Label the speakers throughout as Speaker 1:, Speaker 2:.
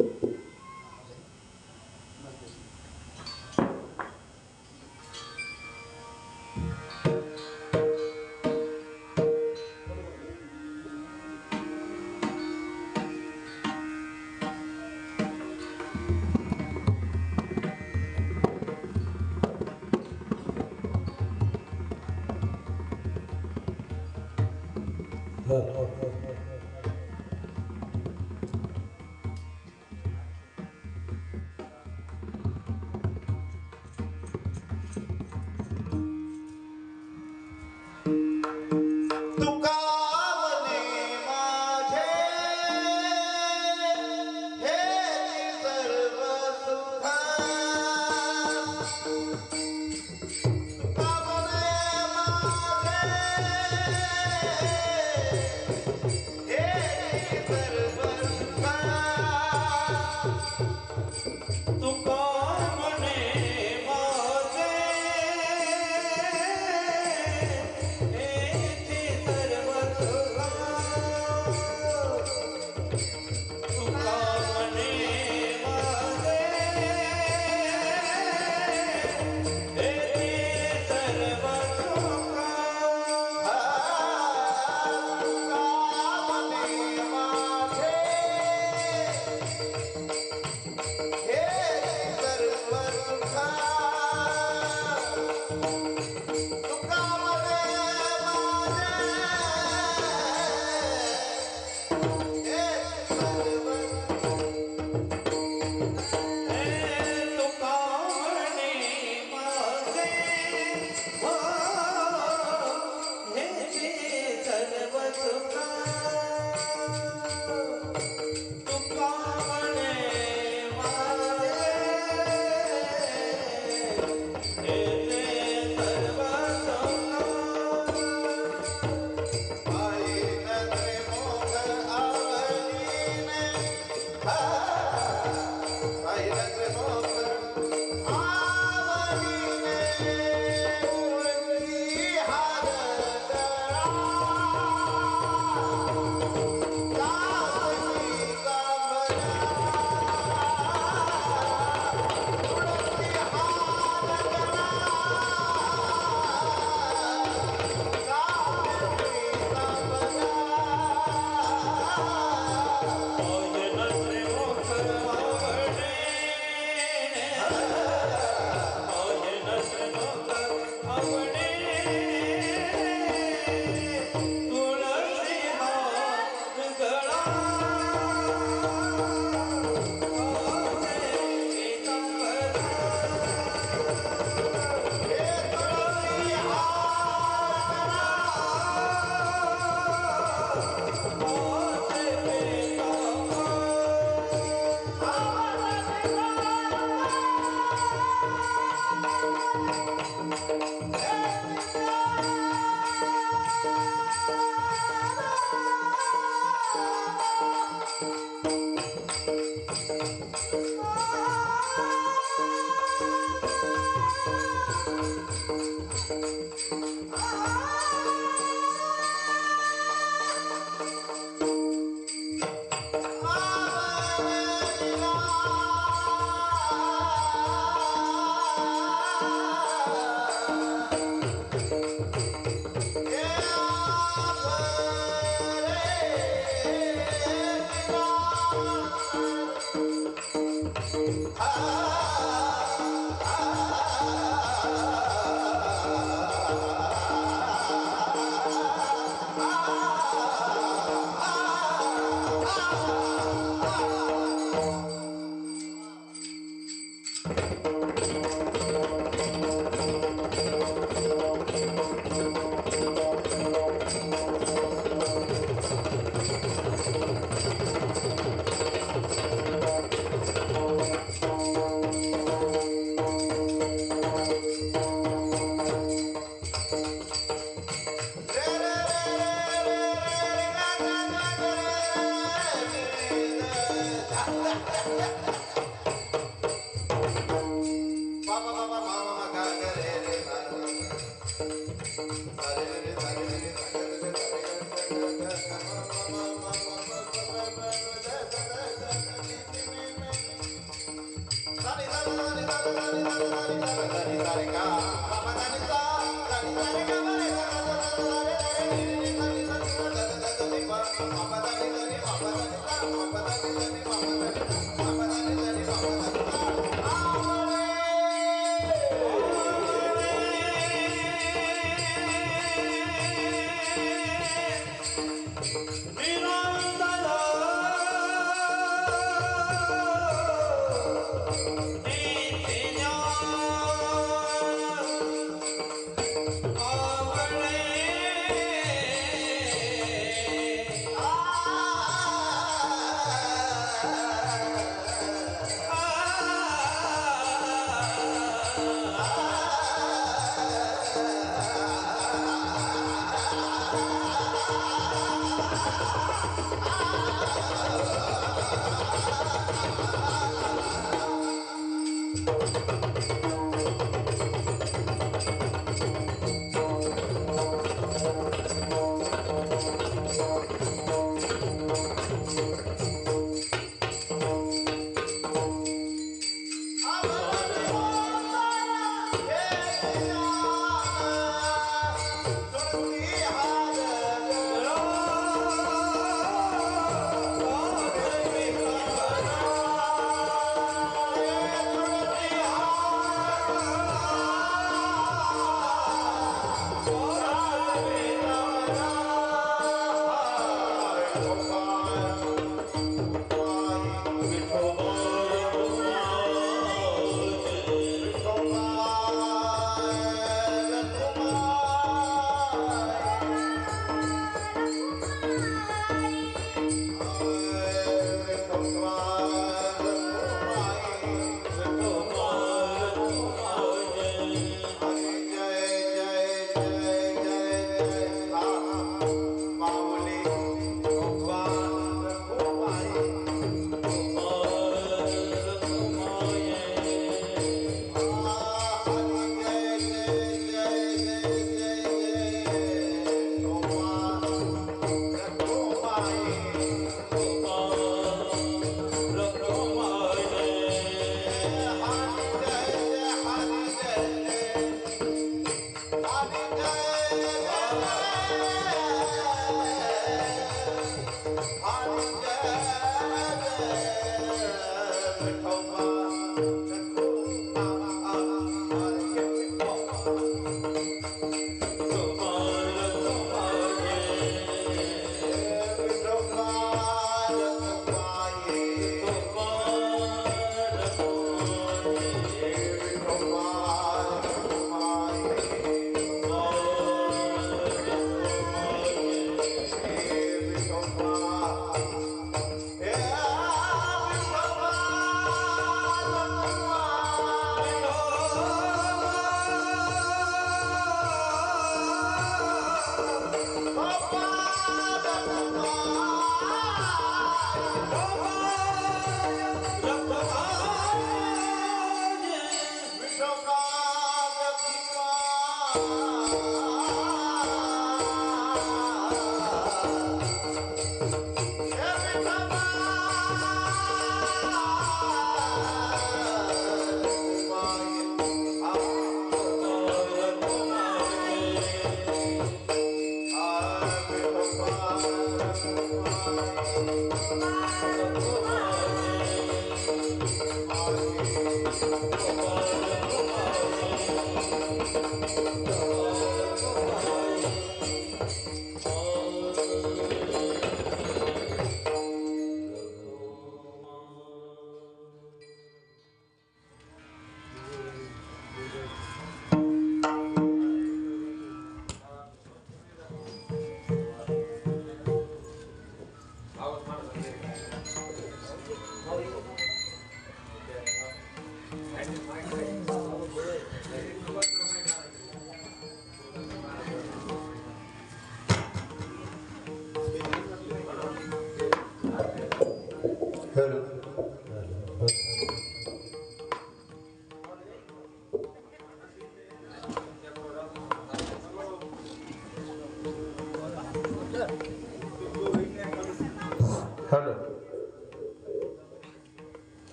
Speaker 1: Thank you.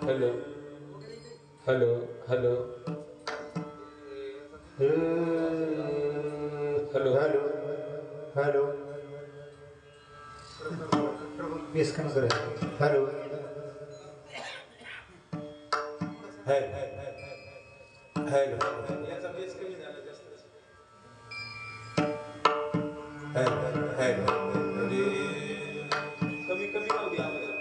Speaker 1: Hello hello hello hello
Speaker 2: hello hello base कमी कर hello hello
Speaker 1: याचा base कमी झाला जास्त कमी कमी राहू दे आवाज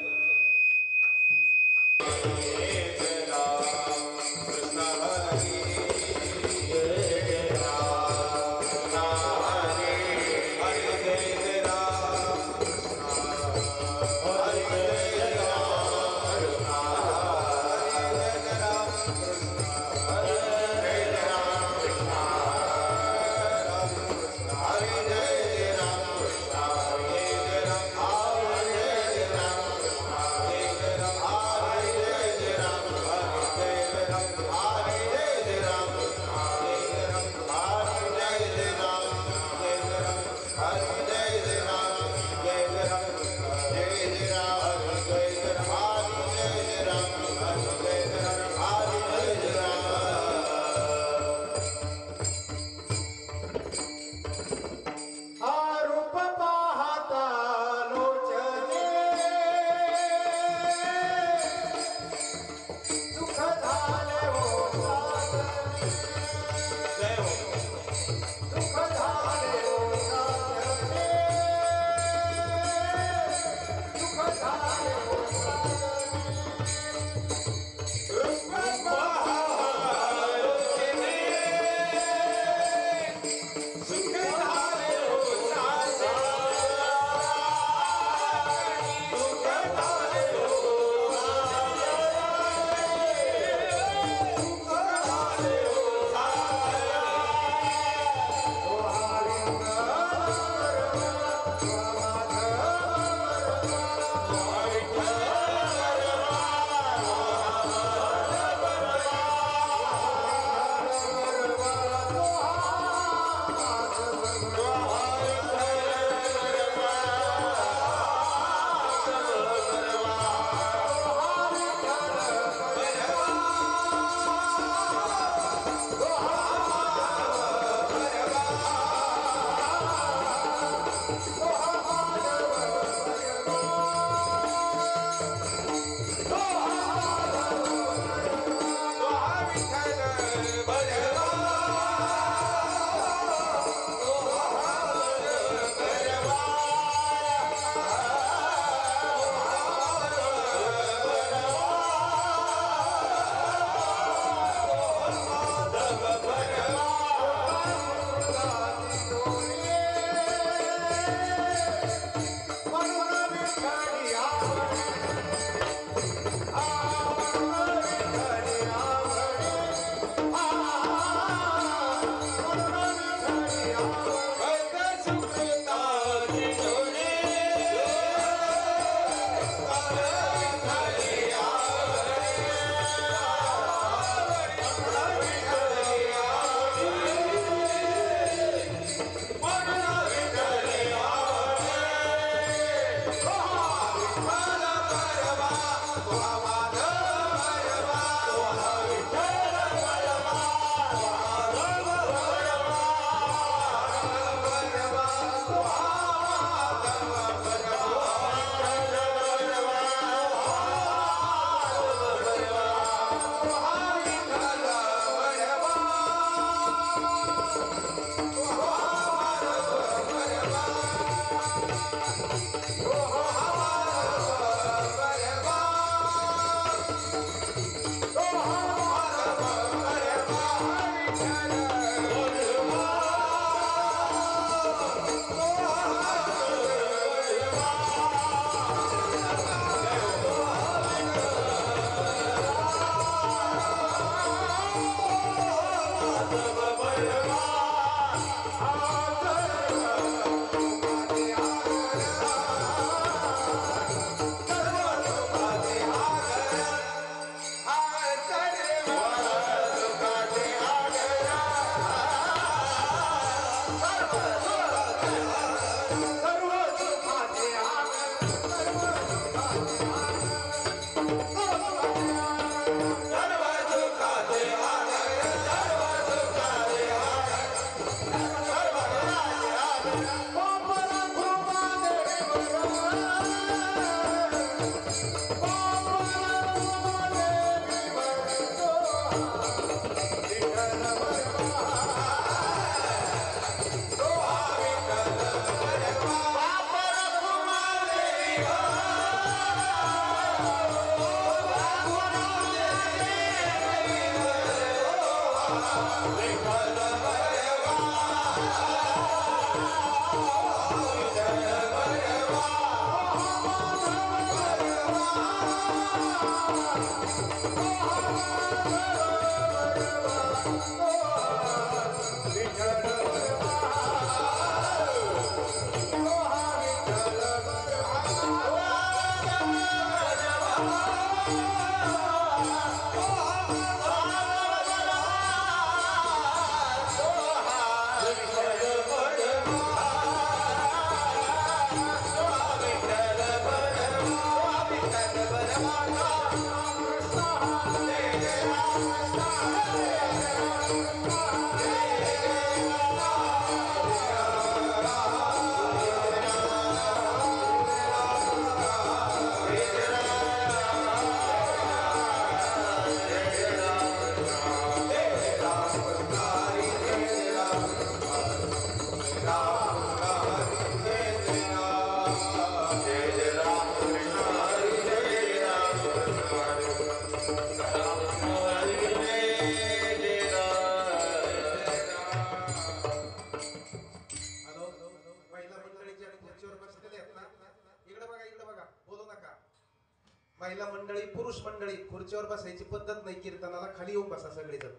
Speaker 3: महिला मंडळी पुरुष मंडळी खुर्चीवर बसायची पद्धत नाही कीर्तनाला खाली येऊन बसा सगळेजण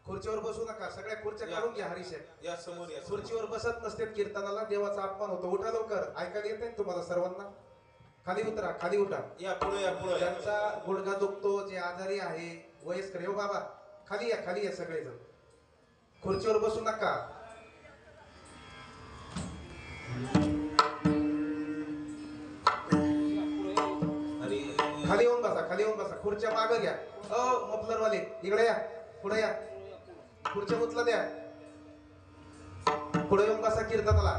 Speaker 3: खुर्चीवर बसू नका सगळ्या खुर्च्या काढून घ्या हरीश
Speaker 1: या समोर या
Speaker 3: खुर्चीवर बसत नसते कीर्तनाला देवाचा अपमान होतो उठा लवकर ऐकायला येत नाही तुम्हाला सर्वांना खाली उतरा खाली उठा
Speaker 1: या पुढे
Speaker 3: ज्यांचा गुडघा दुखतो जे आजारी आहे वयस्कर हो बाबा खाली या सगळेजण खुर्चीवर बसू नका खाली येऊन बसा खुर्च्या मागं घ्या मफलर वाले इकडे या पुढे या खुर्च्या उचला द्या पुढे येऊन बसा कीर्तनाला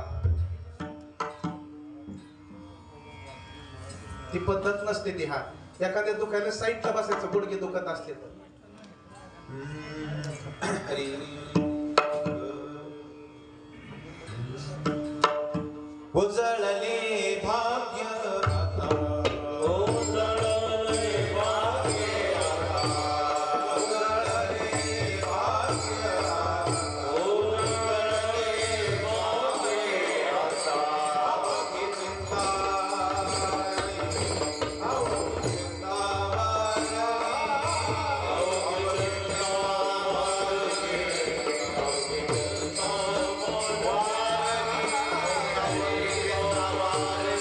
Speaker 3: ती पद्धत नसते ती हा एखाद्या दुखायला साईडला बसायचं गुडघे दुखत असले तर
Speaker 1: उजळले भाग्य
Speaker 4: Hare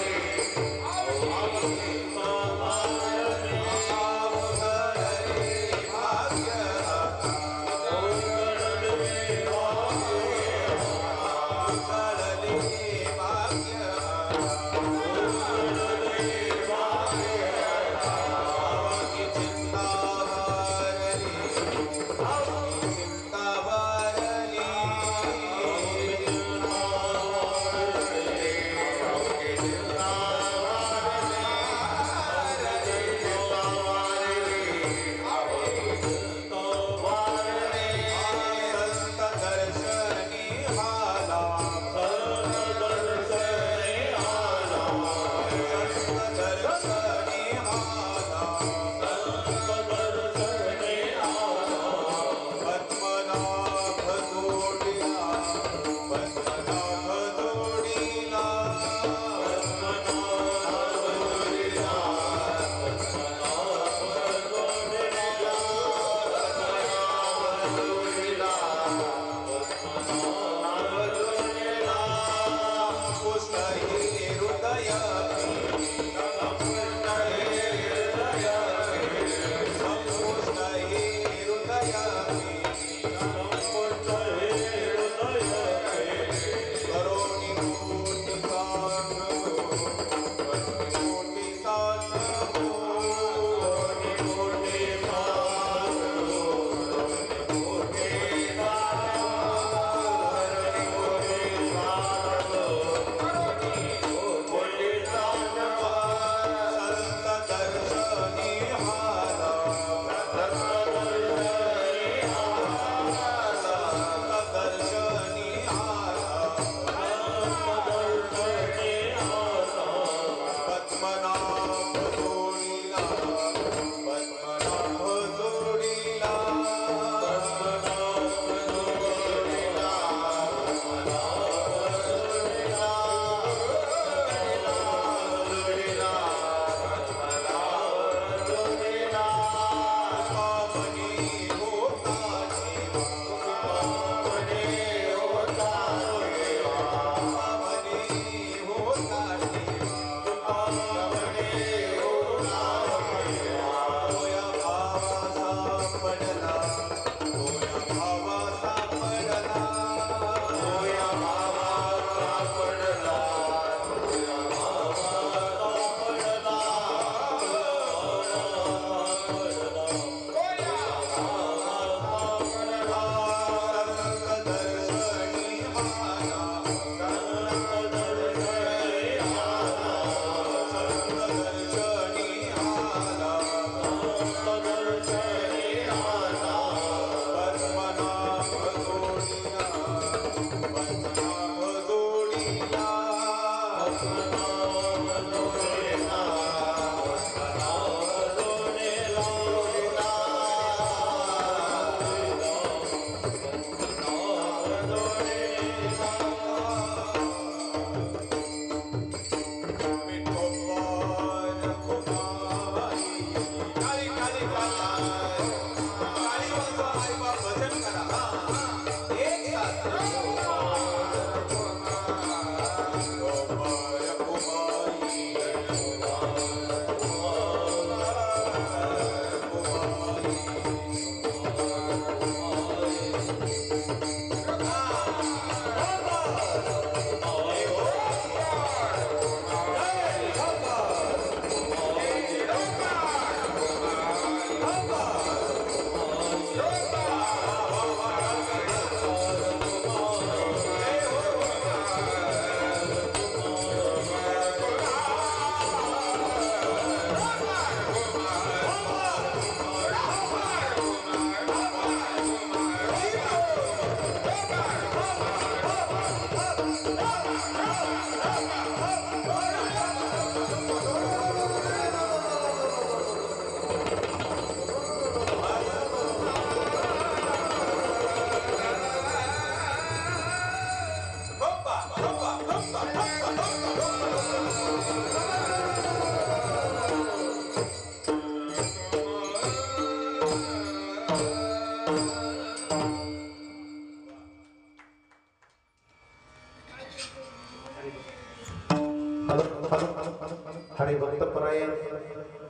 Speaker 3: हरिभक्तपरायण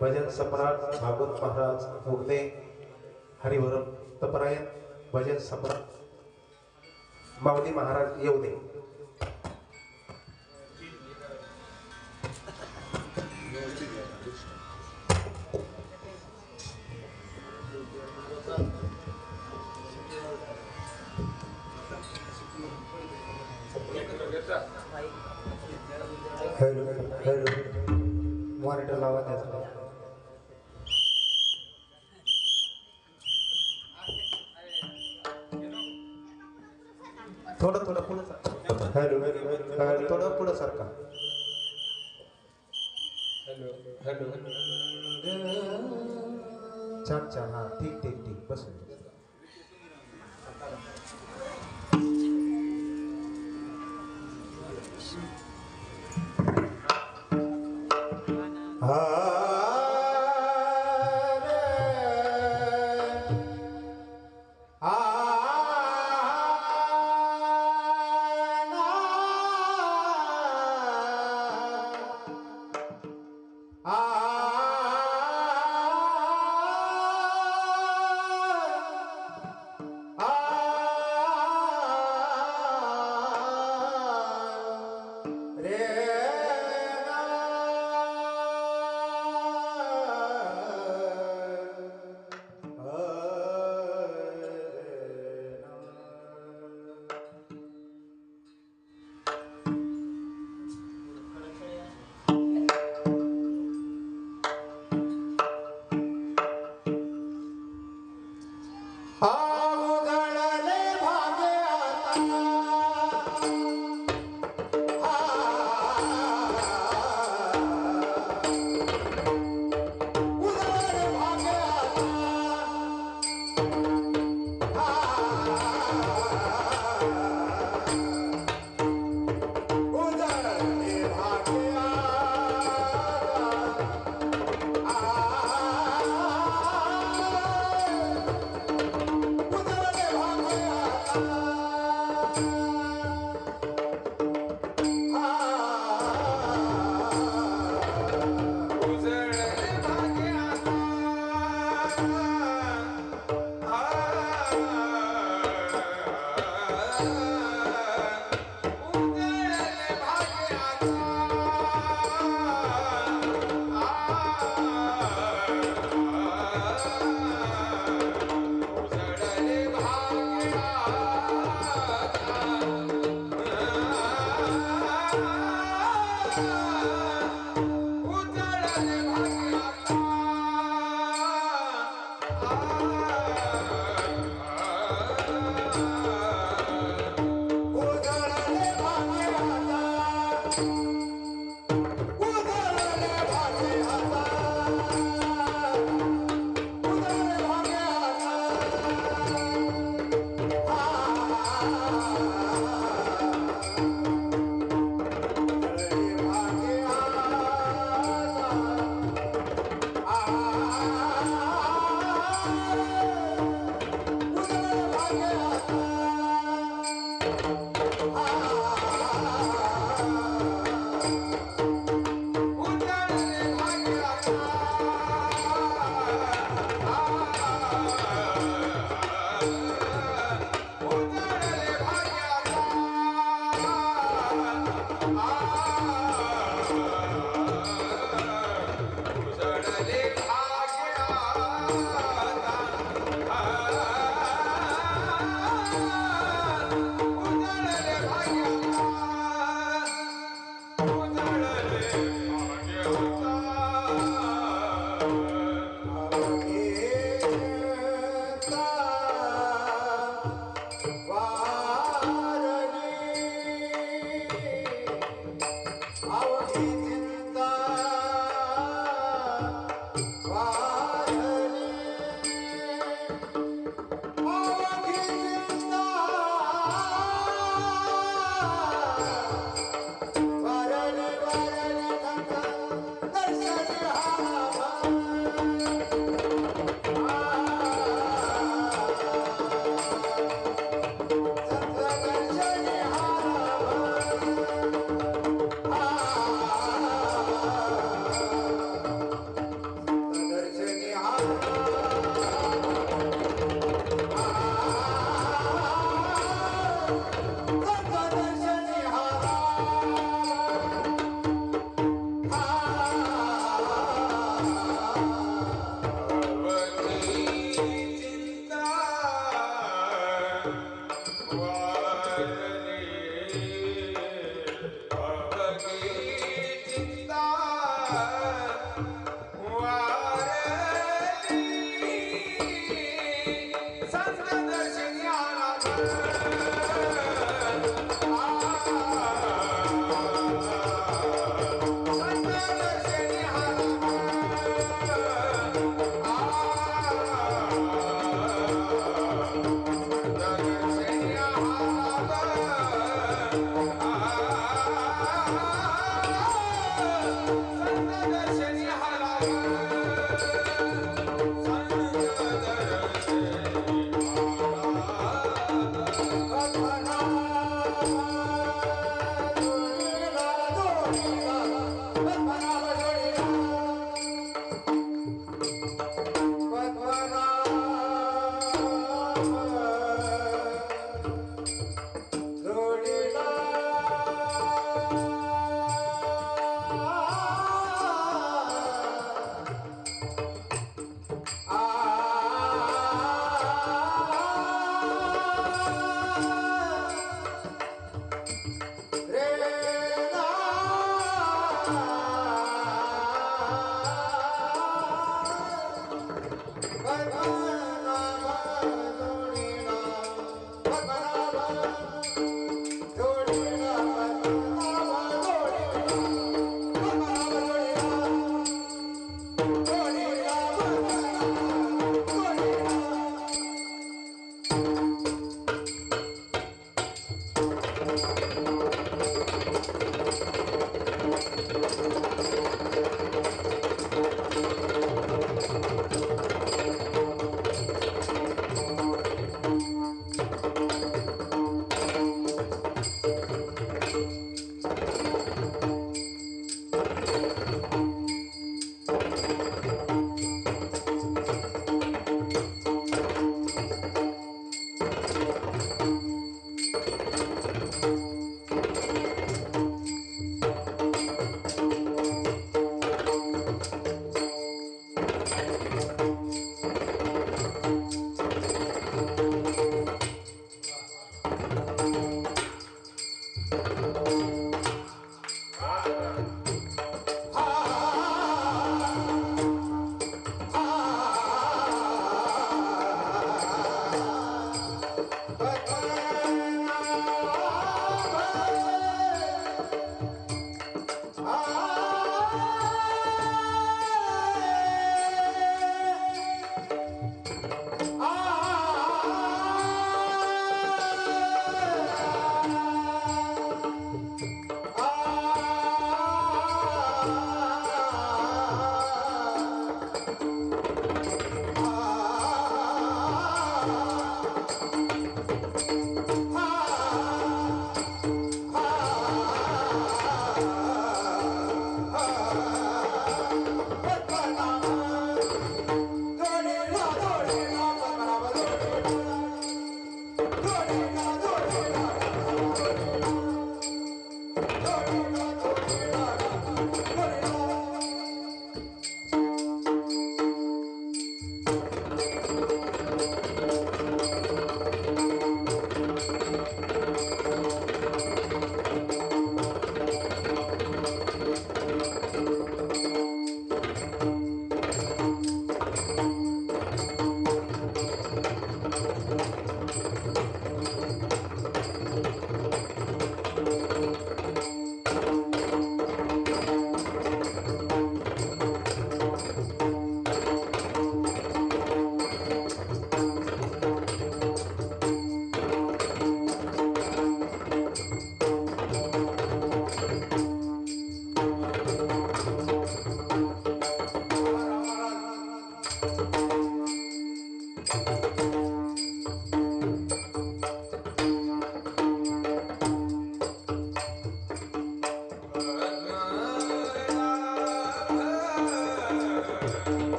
Speaker 3: भजन सम्राट भागवत महाराज उगदे हरिभक्तपरायण भजन सम्राट माऊली महाराज येऊ दे.
Speaker 2: हॅलो हॅलो मॉनिटर लावा त्याचा.
Speaker 3: थोडं थोडं पुढे सरका.
Speaker 2: हॅलो हॅलो
Speaker 3: थोडं पुढे सरका.
Speaker 2: हॅलो
Speaker 3: छान छान. हा ठीक ठीक ठीक बसून.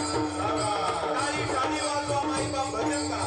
Speaker 1: टाळी टाळी वाजवा माईबाप भजन करा.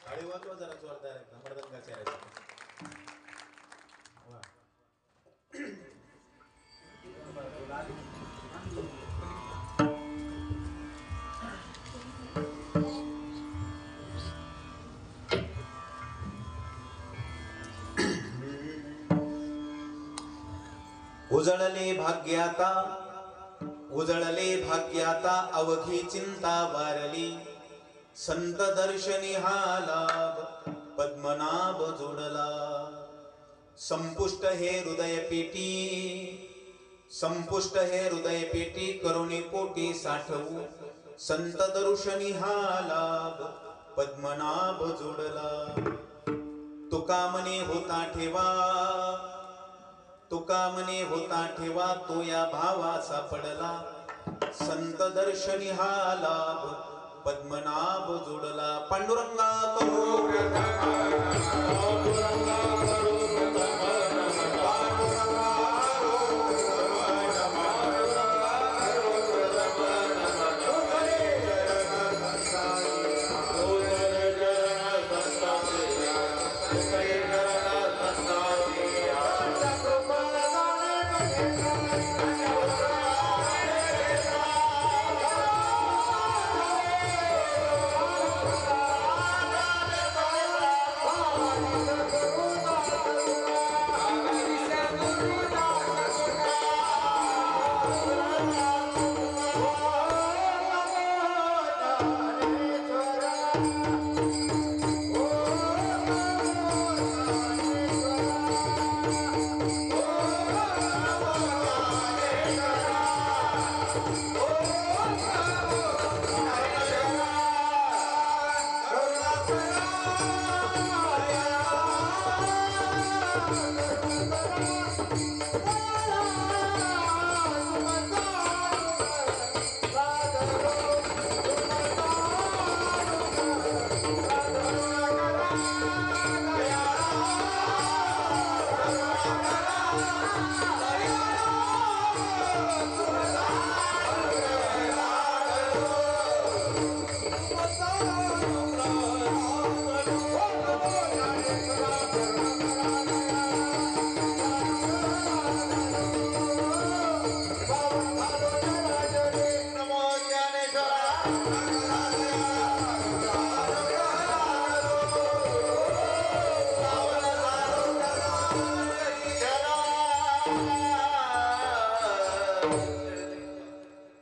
Speaker 1: टाळी वाजवा जरा जोरदार एकदम मृदंगाच्या ह्याच्यात. वा. उजळले भाग्याता उजळले भाग्याता अवघी चिंता वारली संत दर्शनी हा लाभ पद्मनाभ जोडला संपुष्ट हे हृदय पेटी संपुष्ट हे हृदय पेटी करुणी पोटी साठवू संत दर्शनी हा लाभ पद्मनाभ जोडला तुका मने होता ठेवा तुका मने होता ठेवा तो या भावा सापडला संत दर्शनी हा लाभ पद्मनाभ जोडला पांडुरंगा करू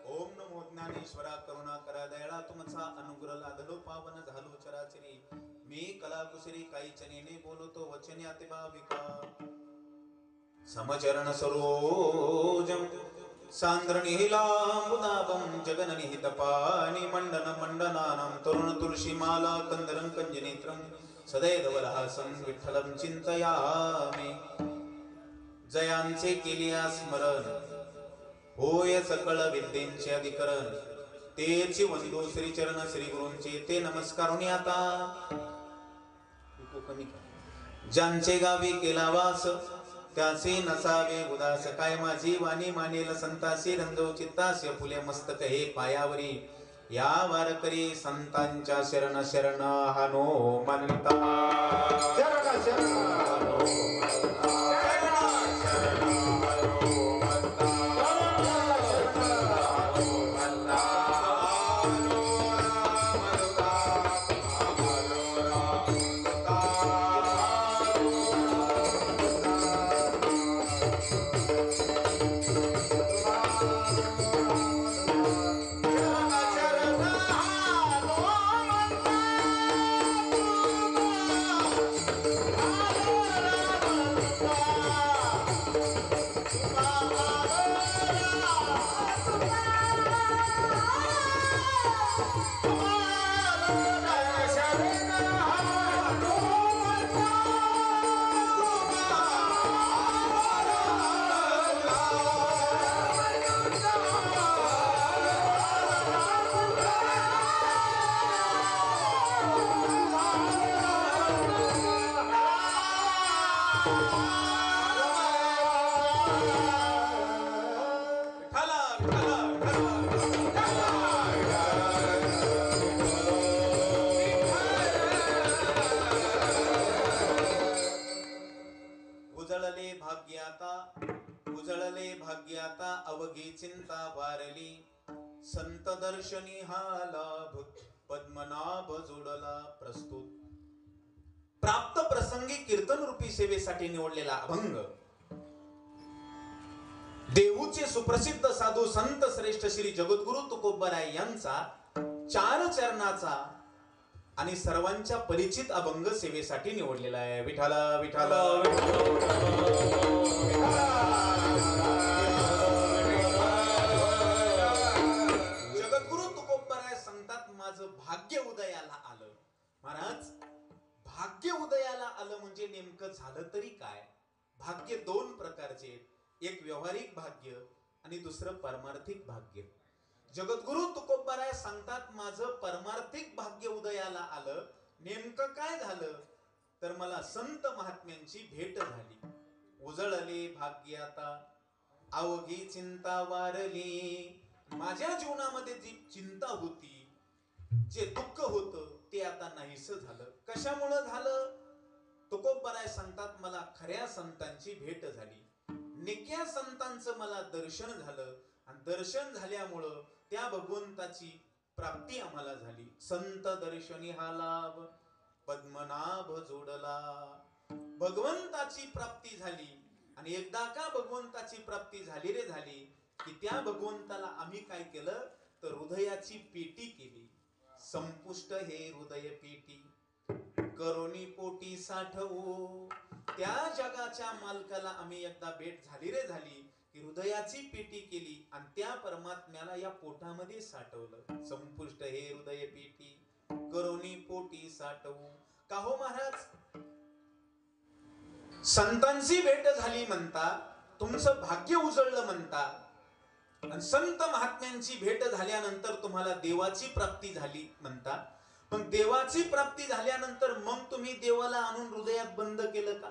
Speaker 1: ओम नमो ज्ञानेश्वरा करुणा करा दयाळा तुमचा अनुग्रह लादलो पावन झालो चराचरी मी कला कुसरी काही चनेने बोलतो वचने अतिभाविका समचरण सरोजम सांद्र निहिलांबुदाबं जगन निहित पानी मंडन मंडनानं तरुण तुलसी माला कंदरं कंजनेत्रं सदैव वलहासं विठ्ठलं चिंतयामि जयांचे केलिया स्मरण होय सकळ विद्येचे अधिकरण तेची वंदो श्री चरण श्री गुरूंचे ते नमस्कारुनी आता ज्यांचे गावी केला वास त्याचे नसावे उदास काय माझी वाणी मानेल संतासी रंजो चित्तास्य फुले मस्तक हे पायावरी या वारकरी संतांच्या शरण शरण हानो म्हणता
Speaker 2: शरण शरण
Speaker 1: हानो उजळले भाग्याता अवघी चिंता वारली संत दर्शनी हा लाभ पद्मनाभ जोडला प्रस्तुत प्राप्त प्रसंगी कीर्तन रूपी सेवेसाठी निवडलेला अभंग देहूचे सुप्रसिद्ध साधू संत श्रेष्ठ श्री जगद्गुरु तुकोबराय यांचा 4 चरणाचा आणि सर्वांच्या परिचित अभंग सेवेसाठी निवडलेला आहे. विठाला विठाला जगद्गुरु तुकोबराय सांगतात माझं भाग्य उदयाला आलं. महाराज भाग्य उदयाला आलं म्हणजे नेमकं झालं तरी काय? भाग्य 2 प्रकारचे, एक व्यवहारिक भाग्य आणि दुसरं परमार्थिक भाग्य. जगद्गुरु तुकोबराय सांगतात माझं परमार्थिक भाग्य उदयाला आलं. नेमकं काय झालं तर मला संत महात्म्यांची भेट झाली. उजळले भाग्य आता अवघी चिंता वारली. माझ्या जीवनामध्ये जी चिंता होती, जे दुःख होतं ते आता नाहीस झालं. कशामुळे झालं? तुकोबराय सांगतात मला खऱ्या संतांची भेट झाली. निक्या संतांचं मला दर्शन झालं आणि दर्शन झाल्यामुळं त्या भगवंताची प्राप्ती आम्हाला झाली. संत दर्शनी हा लाभ पद्मनाभ जोडला. भगवंताची प्राप्ती झाली आणि एकदा का भगवंताची प्राप्ती झाली रे झाली की त्या भगवंताला आम्ही काय केलं तर हृदयाची पेटी केली. संपुष्ट हे हृदय पेटी करोनी पोटी साठवू. त्या जगाच्या मालकाला आम्ही एकदा भेट झाली रे झाली की हृदयाची पेटी केली आणि त्या परमात्म्याला या पोटामध्ये साठवलं. संपुष्ट हे हृदय पेटी करोनी पोटी साठवू. का हो महाराज? संतांची भेट झाली म्हणता तुमचं भाग्य उजळलं म्हणता आणि संत महात्म्यांची भेट झाल्यानंतर तुम्हाला देवाची प्राप्ती झाली म्हणता. पण देवाची प्राप्ती झाल्यानंतर मग तुम्ही देवाला आणून हृदयात बंद केलं का?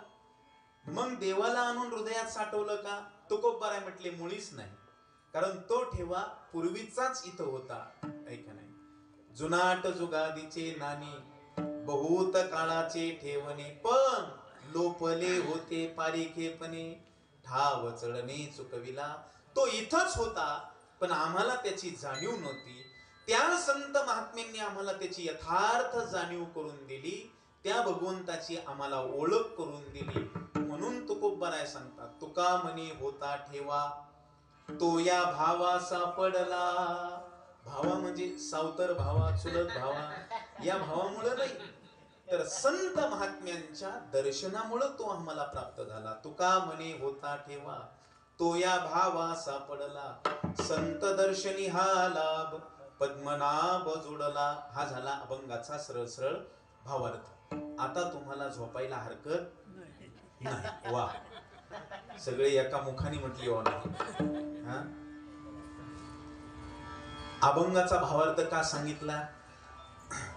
Speaker 1: मग देवाला आणून हृदयात साठवलं का? तुकोबाराय म्हटले मुळीच नाही. कारण तो ठेवा पूर्वीचाच इथं होता. ऐका नाही, जुनाट जुगादीचे नाणी बहुत काळाचे ठेवणे, पण लोपले होते पारिखेपणे ठाव चढणे चुकविला. तो इथंच होता पण आम्हाला त्याची जाणीव नव्हती. त्या संत महात्म्यांनी आम्हाला त्याची यथार्थ जाणीव करून दिली, त्या भगवंताची आम्हाला ओळख करून दिली. म्हणून तुकोबाराय सांगतात, तुका म्हणे होता ठेवा तो या भावा सापडला. भावा म्हणजे सावतर भावा, चुलत भावा, या भावामुळे नाही, तर संत महात्म्यांच्या दर्शनामुळे तो आम्हाला प्राप्त झाला. तुका म्हणे होता ठेवा तो या भावा सापडला, संत दर्शनी हा लाभ पद्मनाभ जोडला. हा झाला अभंगाचा सरळ सरळ भावार्थ. आता तुम्हाला झोपायला हरकत नाही. वा, सगळे एका मुखाने म्हटली हो नाही. हा, अभंगाचा भावार्थ का सांगितला?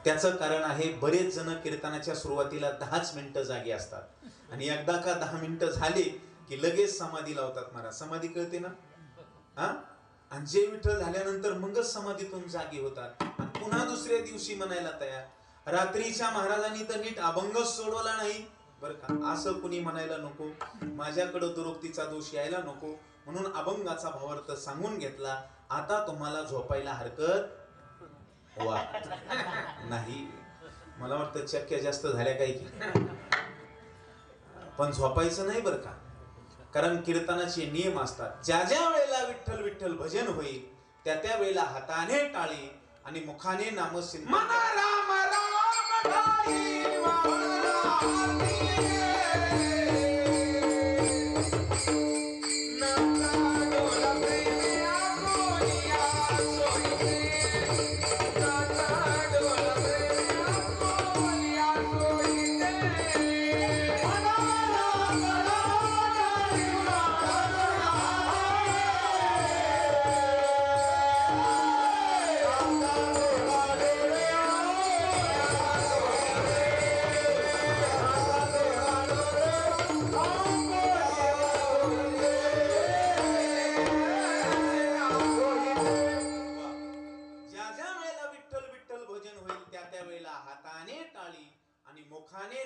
Speaker 1: त्याचं कारण आहे, बरेच जण कीर्तनाच्या सुरुवातीला 10च मिनिटं जागे असतात आणि एकदा का 10 मिनिटं झाली की लगेच समाधी लावतात. महाराज समाधी कळते ना? हा, आणि जे विठ्ठल झाल्यानंतर मगच समाधीतून जागी होतात आणि पुन्हा दुसऱ्या दिवशी म्हणायला तयार. रात्रीच्या महाराजांनी तर नीट अभंग सोडवला नाही बर का, असं कुणी म्हणायला नको. माझ्याकडे दुरुक्तीचा दोष यायला नको, म्हणून अभंगाचा भावार्थ सांगून घेतला. आता तुम्हाला झोपायला हरकत वा नाही. मला वाटतं चक्क्या जास्त झाल्या काही की, पण झोपायचं नाही बर का. कारण कीर्तनाचे नियम असतात. ज्या ज्या वेळेला विठ्ठल विठ्ठल भजन होईल त्या त्या वेळेला हाताने टाळी आणि मुखाने नामसिंग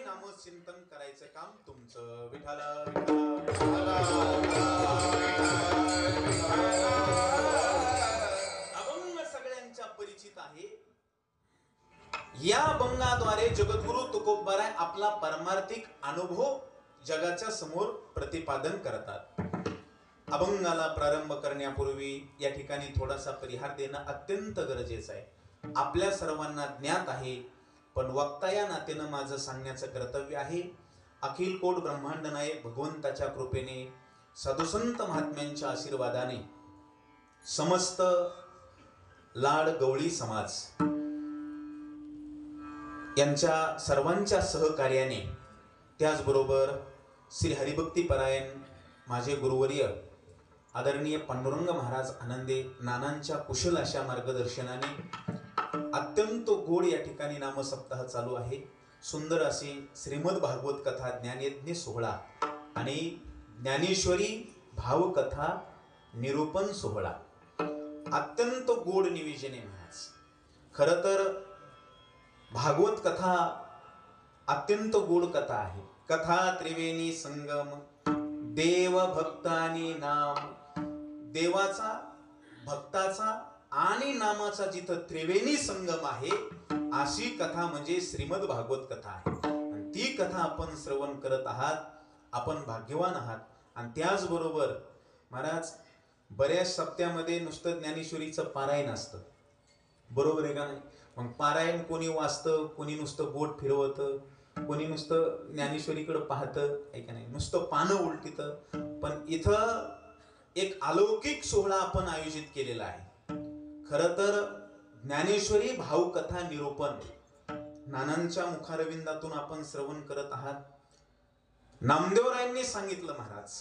Speaker 2: राम
Speaker 1: चिंतन करायचं काम तुमचं. विठ्ठल अभंग सगळ्यांच्या परिचित आहे. या अभंगाद्वारे जगद्गुरु तुकोबाराय आपला परमार्थिक अनुभव जगाच्या समोर प्रतिपादन करतात. अभंगाला प्रारंभ करण्यापूर्वी या ठिकाणी थोडासा परिहार देणं अत्यंत गरजेचं आहे. आपल्या सर्वांना ज्ञात आहे, पण वक्ता या नात्यानं माझं सांगण्याचं कर्तव्य आहे. अखिल कोट ब्रह्मांड नायक भगवंताच्या कृपेने, साधुसंत महात्म्यांच्या आशीर्वादाने, समस्त लाड गवळी समाज यांच्या सर्वांच्या सहकार्याने, त्याचबरोबर श्री हरिभक्ती परायण माझे गुरुवर्य आदरणीय पांडुरंग महाराज आनंदे नानांच्या कुशल अशा मार्गदर्शनाने अत्यंत गोड या ठिकाणी नामसप्ताह चालू आहे. सुंदर असे श्रीमद भागवत कथा ज्ञानयज्ञ सोहळा आणि ज्ञानेश्वरी भावकथा निरूपण सोहळा, अत्यंत गोड निवेदन आहे महाराज. खर तर भागवत कथा अत्यंत गोड कथा आहे. कथा त्रिवेणी संगम, देव भक्तानी नाम, देवाचा भक्ताचा आणि नामाचा जिथं त्रिवेणी संगम आहे अशी कथा म्हणजे श्रीमद भागवत कथा आहे. आणि ती कथा आपण श्रवण करत आहात, आपण भाग्यवान आहात. आणि त्याचबरोबर महाराज बऱ्याच सप्त्यामध्ये नुसतं ज्ञानेश्वरीचं पारायण असतं, बरोबर आहे का नाही? मग पारायण कोणी वाचतं, कोणी नुसतं बोट फिरवतं, कोणी नुसतं ज्ञानेश्वरीकडे पाहतं, ऐका नाही, नुसतं पानं उलटीतं. पण इथं एक अलौकिक सोहळा आपण आयोजित केलेला आहे. खरं तर ज्ञानेश्वरी भावकथा निरूपण नानांच्या मुखारविंदातून आपण श्रवण करत आहात. नामदेवरायांनी सांगितलं महाराज,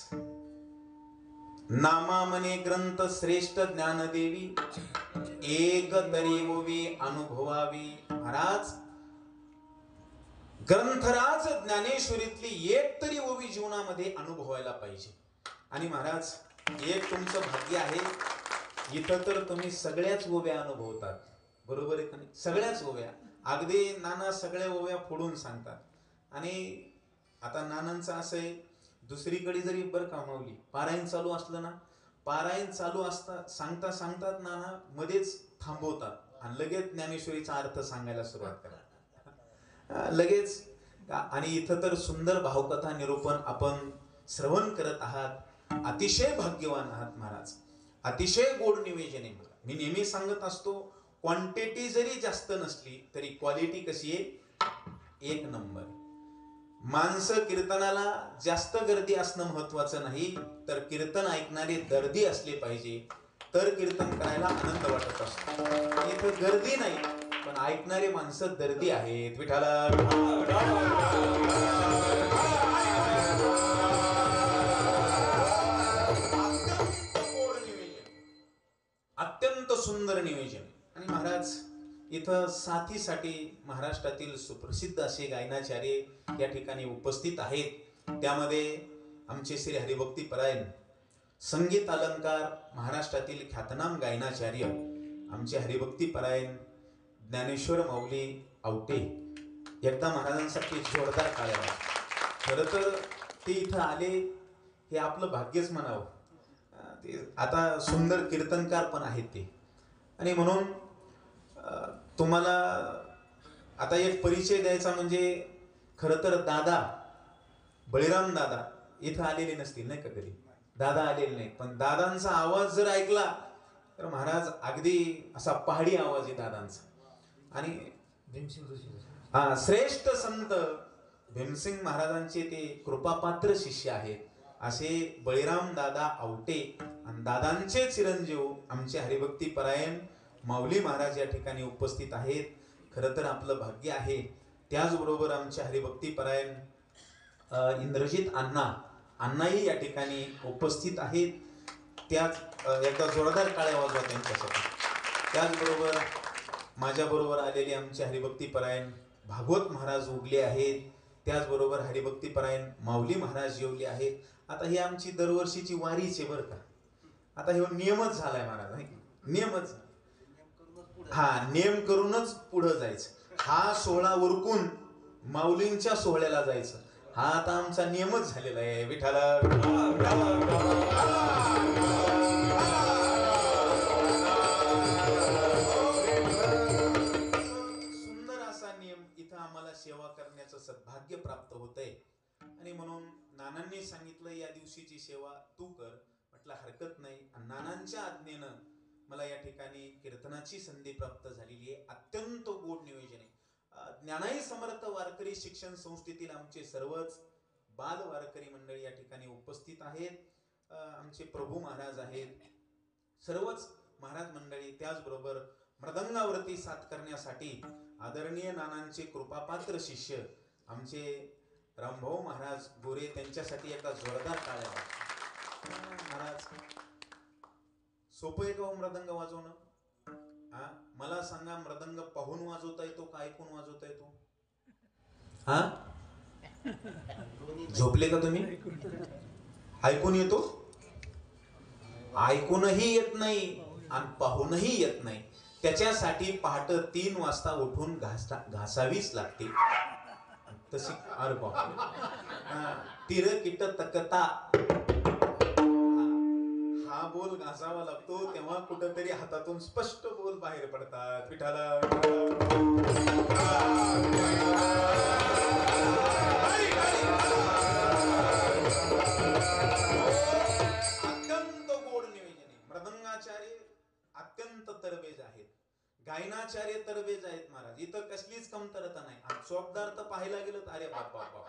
Speaker 1: नामा मने ग्रंथ श्रेष्ठ ज्ञानदेवी, एक तरी ओवी अनुभवावी. महाराज, ग्रंथराज ज्ञानेश्वरीतली एक तरी ओवी जीवनामध्ये अनुभवायला पाहिजे. आणि महाराज, एक तुमचं भाग्य आहे, इथं तर तुम्ही सगळ्याच ओव्या अनुभवतात. बरोबर आहे का नाही? सगळ्याच ओव्या. अगदी नाना सगळ्या ओव्या फोडून सांगतात. आणि आता नानांचं असं आहे, दुसरीकडे जरी बरं कामावली पारायण चालू असलं ना, पारायण चालू असता सांगता सांगतात नाना मध्येच थांबवतात आणि लगेच ज्ञानेश्वरीचा अर्थ सांगायला सुरुवात करतात लगेच. आणि इथं तर सुंदर भावकथा निरूपण आपण श्रवण करत आहात. अतिशय भाग्यवान आहात महाराज, अतिशय गोड निवेदन आहे. मी नेहमी सांगत असतो, क्वांटिटी जरी जास्त नसली तरी क्वालिटी कशी आहे? एक नंबर. माणसं कीर्तनाला जास्त गर्दी असणं महत्वाचं नाही, तर कीर्तन ऐकणारे दर्दी असले पाहिजे, तर कीर्तन करायला आनंद वाटत असतो. इथं गर्दी नाही, पण ऐकणारे माणसं दर्दी आहेत. विठाला अत्यंत सुंदर नियोजन. आणि महाराज, इथं साथीसाठी महाराष्ट्रातील सुप्रसिद्ध असे गायनाचार्य या ठिकाणी उपस्थित आहेत. त्यामध्ये आमचे श्री हरिभक्ती परायण संगीत अलंकार महाराष्ट्रातील ख्यातनाम गायनाचार्य आमचे हरिभक्ती परायण ज्ञानेश्वर माऊली आवटे. एकदा महाराजांसाठी जोरदार टाळ्या. खरं तर ते इथं आले हे आपलं भाग्यच म्हणावं. आता सुंदर कीर्तनकार पण आहेत ते. आणि म्हणून तुम्हाला आता एक परिचय द्यायचा म्हणजे, खरं तर दादा बळीराम दादा इथं आलेले नसतील नाही का कधी? दादा आलेले नाही, पण दादांचा आवाज जर ऐकला तर महाराज अगदी असा पहाडी आवाज आहे दादांचा. आणि श्रेष्ठ संत भीमसिंग महाराजांचे ते कृपापात्र शिष्य आहेत असे बळीराम दादा आवटे. आणि दादांचे चिरंजीव आमचे हरिभक्ती परायण माऊली महाराज या ठिकाणी उपस्थित आहेत. खरं तर आपलं भाग्य आहे. त्याचबरोबर आमचे हरिभक्ती परायण इंद्रजित अण्णाही या ठिकाणी उपस्थित आहेत. त्याच एकदा जोरदार टाळ्या वाजवा त्यांच्यासाठी. त्याचबरोबर माझ्याबरोबर आलेले आमचे हरिभक्ती परायण भागवत महाराज उगले आहेत. त्याचबरोबर हरिभक्ती परायण माऊली महाराज जेवले आहेत. आता ही आमची दरवर्षीची वारीच आहे बरं का. आता हे नियमच झालाय महाराज, नियमच. नेम करूनच पुढे जायचं. हा सोहळा उरकून माऊलींच्या सोहळ्याला जायचं, हा आता आमचा नियमच झालेला आहे. विठाला सुंदर असा नियम इथं आम्हाला सेवा करण्याचं सद्भाग्य प्राप्त होतंय. आणि म्हणून नानांनी सांगितलं या दिवशीची सेवा तू कर. म्हटलं हरकत नाही. नानांच्या आज्ञेनं मला या ठिकाणी कीर्तनाची संधी प्राप्त झालेली आहे. अत्यंत गोड नियोजन आहे. ज्ञानाई समर्थ वारकरी शिक्षण संस्थेतील आमचे सर्वच बाल वारकरी मंडळी या ठिकाणी उपस्थित आहेत. आमचे प्रभू महाराज आहेत, सर्वच महाराज मंडळी. त्याचबरोबर मृदंगावरती साथ करण्यासाठी आदरणीय नानांचे कृपापात्र शिष्य आमचे रामभाऊ महाराज गोरे, त्यांच्यासाठी एका जोरदार टाळ्या. महाराज, सोपं आहे का हो मृदंग वाजवणं? मला सांगा, मृदंग पाहून वाजवता येतो का ऐकून वाजवता येतो? झोपले का तुम्ही? ऐकून येतो? ऐकूनही येत नाही आणि पाहूनही येत नाही. त्याच्यासाठी पहाटे 3 वाजता उठून घासावीच लागते. तशी अरे बाप, तिर किट तकता हा बोल घासावा लागतो, तेव्हा कुठंतरी हातातून स्पष्ट बोल बाहेर पडतात. पिठाला अत्यंत गोड निवेदन आहे. मृदंगाचार्य अत्यंत तरबेज आहेत, गायनाचार्य तरबेज आहेत महाराज. इथं कसलीच कमतरता नाही. चोपदार तर पाहायला गेलं तर अरे बाप बाप बाप,